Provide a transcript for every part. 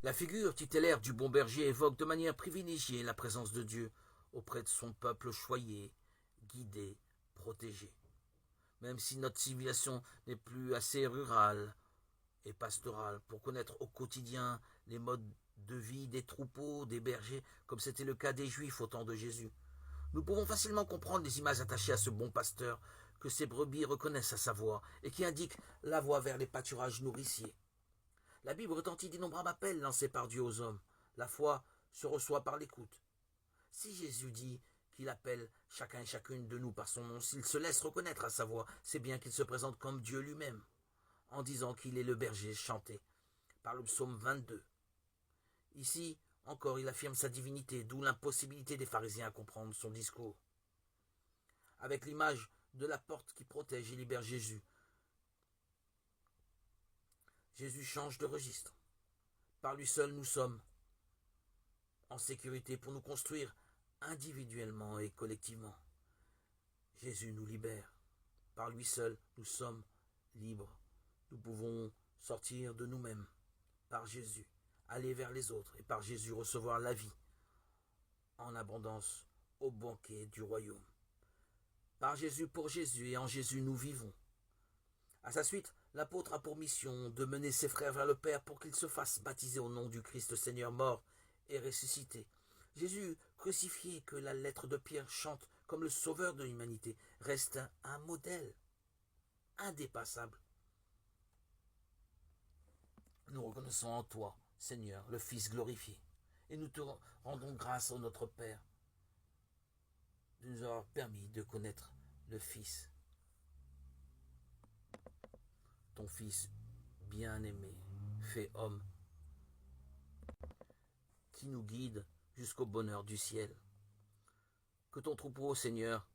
La figure tutélaire du bon berger évoque de manière privilégiée la présence de Dieu auprès de son peuple choyé, guidé, protégé. Même si notre civilisation n'est plus assez rurale et pastorale pour connaître au quotidien les modes de vie des troupeaux, des bergers, comme c'était le cas des Juifs au temps de Jésus, nous pouvons facilement comprendre les images attachées à ce bon pasteur que ces brebis reconnaissent à sa voix et qui indique la voie vers les pâturages nourriciers. La Bible retentit d'innombrables appels lancés par Dieu aux hommes. La foi se reçoit par l'écoute. Si Jésus dit qu'il appelle chacun et chacune de nous par son nom, s'il se laisse reconnaître à sa voix, c'est bien qu'il se présente comme Dieu lui-même, en disant qu'il est le berger chanté par le psaume 22. Ici, encore, il affirme sa divinité, d'où l'impossibilité des pharisiens à comprendre son discours. Avec l'image de la porte qui protège et libère Jésus, Jésus change de registre. Par lui seul, nous sommes en sécurité pour nous construire individuellement et collectivement. Jésus nous libère. Par lui seul, nous sommes libres. Nous pouvons sortir de nous-mêmes. Par Jésus, aller vers les autres et par Jésus recevoir la vie en abondance au banquet du royaume. Par Jésus, pour Jésus et en Jésus, nous vivons. À sa suite, l'apôtre a pour mission de mener ses frères vers le Père pour qu'ils se fassent baptiser au nom du Christ Seigneur mort et ressuscité. Jésus, crucifié, que la lettre de Pierre chante comme le sauveur de l'humanité, reste un modèle indépassable. Nous reconnaissons en toi, Seigneur, le Fils glorifié, et nous te rendons grâce au notre Père de nous avoir permis de connaître le Fils, ton Fils bien-aimé, fait homme, qui nous guide jusqu'au bonheur du ciel. Que ton troupeau, Seigneur,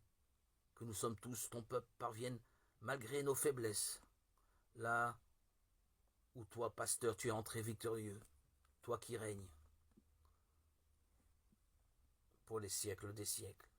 que nous sommes tous ton peuple, parvienne, malgré nos faiblesses, là où toi, pasteur, tu es entré victorieux, toi qui règnes pour les siècles des siècles.